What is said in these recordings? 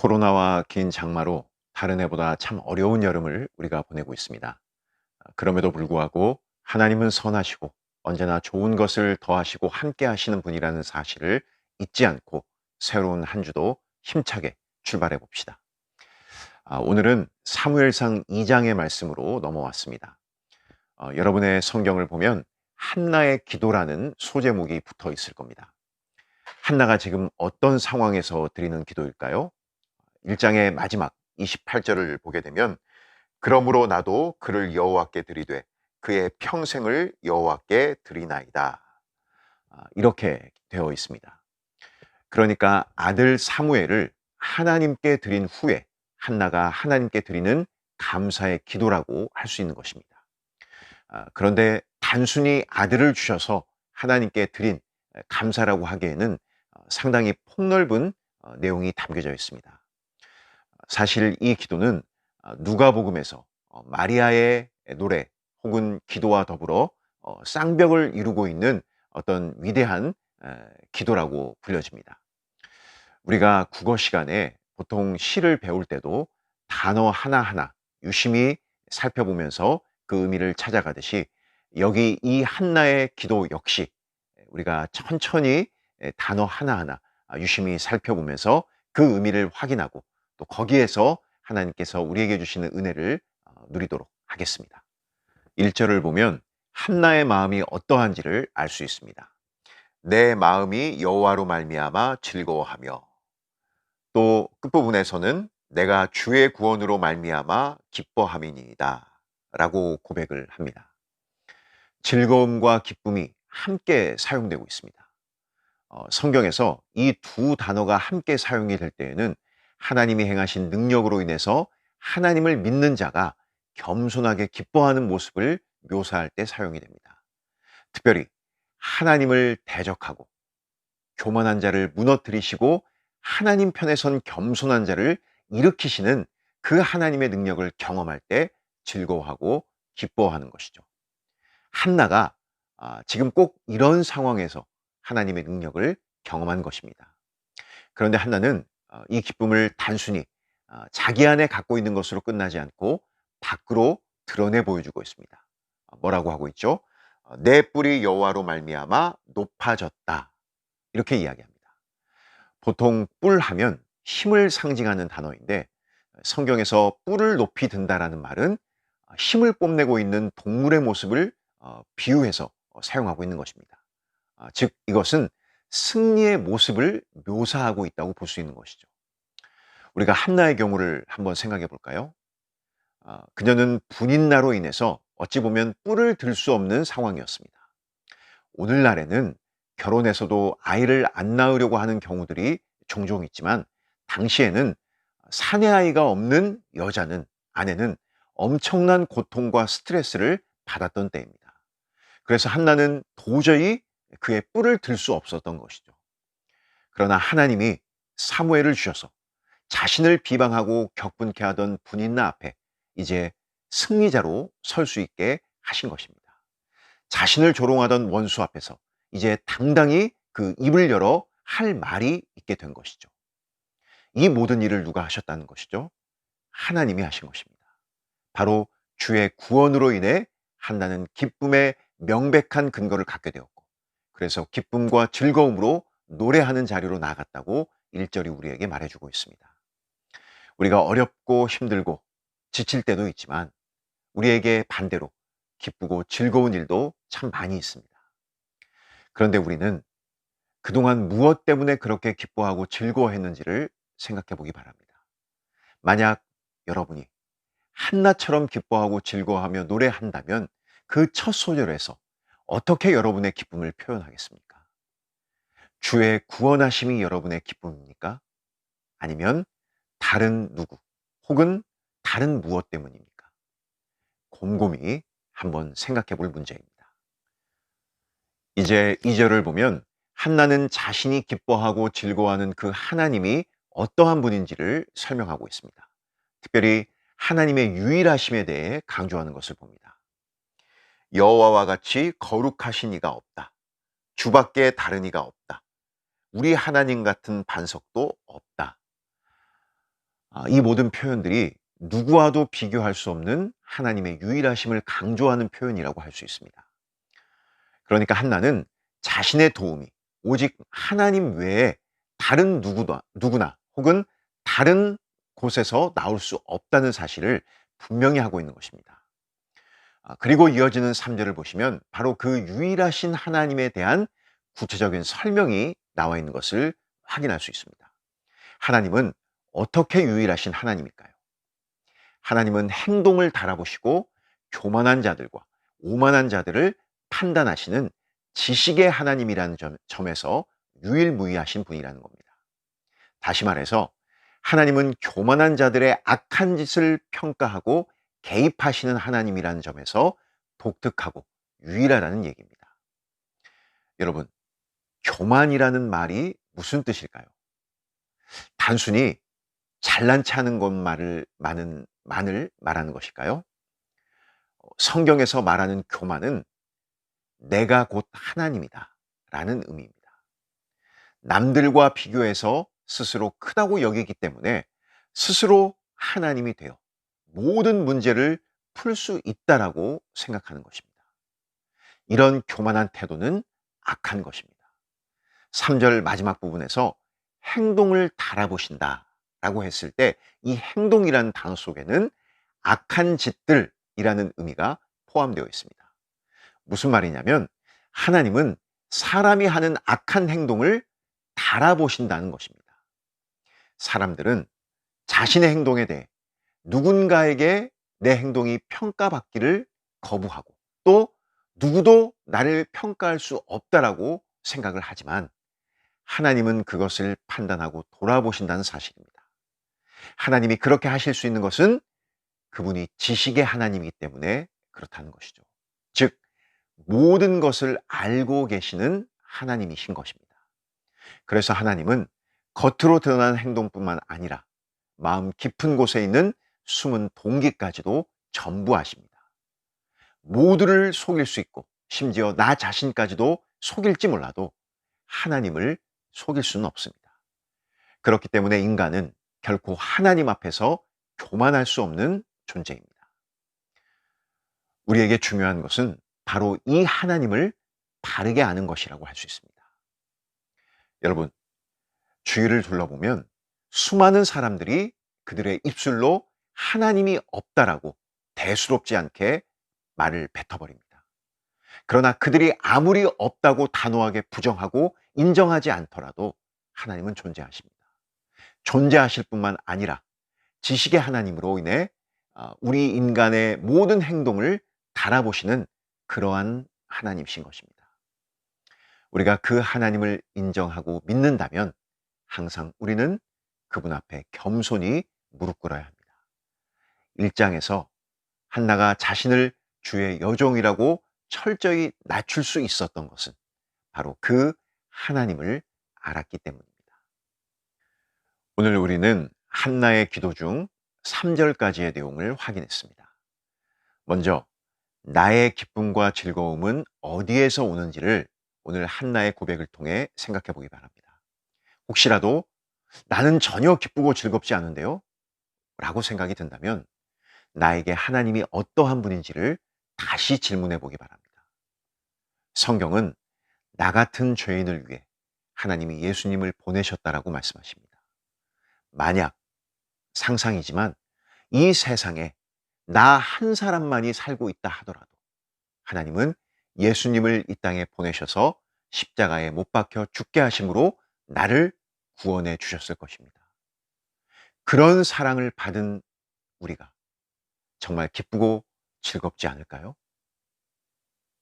코로나와 긴 장마로 다른 해보다 참 어려운 여름을 우리가 보내고 있습니다. 그럼에도 불구하고 하나님은 선하시고 언제나 좋은 것을 더하시고 함께 하시는 분이라는 사실을 잊지 않고 새로운 한 주도 힘차게 출발해 봅시다. 오늘은 사무엘상 2장의 말씀으로 넘어왔습니다. 여러분의 성경을 보면 한나의 기도라는 소제목이 붙어 있을 겁니다. 한나가 지금 어떤 상황에서 드리는 기도일까요? 1장의 마지막 28절을 보게 되면 그러므로 나도 그를 여호와께 드리되 그의 평생을 여호와께 드리나이다. 이렇게 되어 있습니다. 그러니까 아들 사무엘을 하나님께 드린 후에 한나가 하나님께 드리는 감사의 기도라고 할 수 있는 것입니다. 그런데 단순히 아들을 주셔서 하나님께 드린 감사라고 하기에는 상당히 폭넓은 내용이 담겨져 있습니다. 사실 이 기도는 누가복음에서 마리아의 노래 혹은 기도와 더불어 쌍벽을 이루고 있는 어떤 위대한 기도라고 불려집니다. 우리가 국어 시간에 보통 시를 배울 때도 단어 하나하나 유심히 살펴보면서 그 의미를 찾아가듯이 여기 이 한나의 기도 역시 우리가 천천히 단어 하나하나 유심히 살펴보면서 그 의미를 확인하고 또 거기에서 하나님께서 우리에게 주시는 은혜를 누리도록 하겠습니다. 1절을 보면 한나의 마음이 어떠한지를 알 수 있습니다. 내 마음이 여호와로 말미암아 즐거워하며, 또 끝부분에서는 내가 주의 구원으로 말미암아 기뻐함이니이다 라고 고백을 합니다. 즐거움과 기쁨이 함께 사용되고 있습니다. 성경에서 이 두 단어가 함께 사용이 될 때에는 하나님이 행하신 능력으로 인해서 하나님을 믿는 자가 겸손하게 기뻐하는 모습을 묘사할 때 사용이 됩니다. 특별히 하나님을 대적하고 교만한 자를 무너뜨리시고 하나님 편에 선 겸손한 자를 일으키시는 그 하나님의 능력을 경험할 때 즐거워하고 기뻐하는 것이죠. 한나가 지금 꼭 이런 상황에서 하나님의 능력을 경험한 것입니다. 그런데 한나는 이 기쁨을 단순히 자기 안에 갖고 있는 것으로 끝나지 않고 밖으로 드러내 보여주고 있습니다. 뭐라고 하고 있죠? 내 뿔이 여호와로 말미암아 높아졌다. 이렇게 이야기합니다. 보통 뿔 하면 힘을 상징하는 단어인데 성경에서 뿔을 높이 든다라는 말은 힘을 뽐내고 있는 동물의 모습을 비유해서 사용하고 있는 것입니다. 즉 이것은 승리의 모습을 묘사하고 있다고 볼 수 있는 것이죠. 우리가 한나의 경우를 한번 생각해 볼까요? 그녀는 분인나로 인해서 어찌 보면 뿔을 들 수 없는 상황이었습니다. 오늘날에는 결혼해서도 아이를 안 낳으려고 하는 경우들이 종종 있지만 당시에는 사내 아이가 없는 여자는, 아내는 엄청난 고통과 스트레스를 받았던 때입니다. 그래서 한나는 도저히 그의 뿔을 들 수 없었던 것이죠. 그러나 하나님이 사무엘을 주셔서 자신을 비방하고 격분케 하던 분인나 앞에 이제 승리자로 설 수 있게 하신 것입니다. 자신을 조롱하던 원수 앞에서 이제 당당히 그 입을 열어 할 말이 있게 된 것이죠. 이 모든 일을 누가 하셨다는 것이죠? 하나님이 하신 것입니다. 바로 주의 구원으로 인해 한나는 기쁨의 명백한 근거를 갖게 되었고, 그래서 기쁨과 즐거움으로 노래하는 자리로 나아갔다고 1절이 우리에게 말해주고 있습니다. 우리가 어렵고 힘들고 지칠 때도 있지만 우리에게 반대로 기쁘고 즐거운 일도 참 많이 있습니다. 그런데 우리는 그동안 무엇 때문에 그렇게 기뻐하고 즐거워했는지를 생각해 보기 바랍니다. 만약 여러분이 한나처럼 기뻐하고 즐거워하며 노래한다면 그 첫 소절에서 어떻게 여러분의 기쁨을 표현하겠습니까? 주의 구원하심이 여러분의 기쁨입니까? 아니면 다른 누구 혹은 다른 무엇 때문입니까? 곰곰이 한번 생각해 볼 문제입니다. 이제 2절을 보면 한나는 자신이 기뻐하고 즐거워하는 그 하나님이 어떠한 분인지를 설명하고 있습니다. 특별히 하나님의 유일하심에 대해 강조하는 것을 봅니다. 여호와와 같이 거룩하신 이가 없다. 주밖에 다른 이가 없다. 우리 하나님 같은 반석도 없다. 이 모든 표현들이 누구와도 비교할 수 없는 하나님의 유일하심을 강조하는 표현이라고 할 수 있습니다. 그러니까 한나는 자신의 도움이 오직 하나님 외에 다른 누구나 혹은 다른 곳에서 나올 수 없다는 사실을 분명히 하고 있는 것입니다. 그리고 이어지는 3절을 보시면 바로 그 유일하신 하나님에 대한 구체적인 설명이 나와 있는 것을 확인할 수 있습니다. 하나님은 어떻게 유일하신 하나님일까요? 하나님은 행동을 달아보시고 교만한 자들과 오만한 자들을 판단하시는 지식의 하나님이라는 점에서 유일무이하신 분이라는 겁니다. 다시 말해서 하나님은 교만한 자들의 악한 짓을 평가하고 개입하시는 하나님이라는 점에서 독특하고 유일하다는 얘기입니다. 여러분, 교만이라는 말이 무슨 뜻일까요? 단순히 잘난 체 하는 만을 말하는 것일까요? 성경에서 말하는 교만은 내가 곧 하나님이다 라는 의미입니다. 남들과 비교해서 스스로 크다고 여기기 때문에 스스로 하나님이 되어 모든 문제를 풀 수 있다라고 생각하는 것입니다. 이런 교만한 태도는 악한 것입니다. 3절 마지막 부분에서 행동을 달아보신다 라고 했을 때 이 행동이라는 단어 속에는 악한 짓들이라는 의미가 포함되어 있습니다. 무슨 말이냐면 하나님은 사람이 하는 악한 행동을 달아보신다는 것입니다. 사람들은 자신의 행동에 대해 누군가에게 내 행동이 평가받기를 거부하고 또 누구도 나를 평가할 수 없다라고 생각을 하지만 하나님은 그것을 판단하고 돌아보신다는 사실입니다. 하나님이 그렇게 하실 수 있는 것은 그분이 지식의 하나님이기 때문에 그렇다는 것이죠. 즉, 모든 것을 알고 계시는 하나님이신 것입니다. 그래서 하나님은 겉으로 드러나는 행동뿐만 아니라 마음 깊은 곳에 있는 숨은 동기까지도 전부 아십니다. 모두를 속일 수 있고 심지어 나 자신까지도 속일지 몰라도 하나님을 속일 수는 없습니다. 그렇기 때문에 인간은 결코 하나님 앞에서 교만할 수 없는 존재입니다. 우리에게 중요한 것은 바로 이 하나님을 바르게 아는 것이라고 할 수 있습니다. 여러분, 주위를 둘러보면 수많은 사람들이 그들의 입술로 하나님이 없다라고 대수롭지 않게 말을 뱉어버립니다. 그러나 그들이 아무리 없다고 단호하게 부정하고 인정하지 않더라도 하나님은 존재하십니다. 존재하실 뿐만 아니라 지식의 하나님으로 인해 우리 인간의 모든 행동을 달아보시는 그러한 하나님이신 것입니다. 우리가 그 하나님을 인정하고 믿는다면 항상 우리는 그분 앞에 겸손히 무릎 꿇어야 합니다. 1장에서 한나가 자신을 주의 여종이라고 철저히 낮출 수 있었던 것은 바로 그 하나님을 알았기 때문입니다. 오늘 우리는 한나의 기도 중 3절까지의 내용을 확인했습니다. 먼저 나의 기쁨과 즐거움은 어디에서 오는지를 오늘 한나의 고백을 통해 생각해 보기 바랍니다. 혹시라도 나는 전혀 기쁘고 즐겁지 않은데요? 라고 생각이 든다면 나에게 하나님이 어떠한 분인지를 다시 질문해 보기 바랍니다. 성경은 나 같은 죄인을 위해 하나님이 예수님을 보내셨다라고 말씀하십니다. 만약 상상이지만 이 세상에 나 한 사람만이 살고 있다 하더라도 하나님은 예수님을 이 땅에 보내셔서 십자가에 못 박혀 죽게 하심으로 나를 구원해 주셨을 것입니다. 그런 사랑을 받은 우리가 정말 기쁘고 즐겁지 않을까요?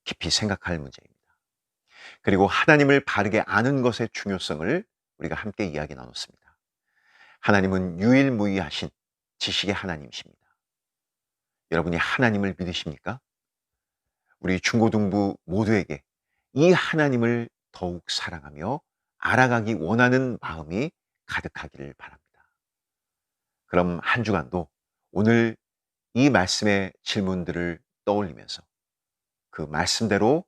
깊이 생각할 문제입니다. 그리고 하나님을 바르게 아는 것의 중요성을 우리가 함께 이야기 나눴습니다. 하나님은 유일무이하신 지식의 하나님이십니다. 여러분이 하나님을 믿으십니까? 우리 중고등부 모두에게 이 하나님을 더욱 사랑하며 알아가기 원하는 마음이 가득하기를 바랍니다. 그럼 한 주간도 오늘 이 말씀의 질문들을 떠올리면서 그 말씀대로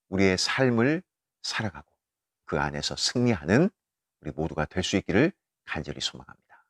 우리의 삶을 살아가고 그 안에서 승리하는 우리 모두가 될 수 있기를 간절히 소망합니다.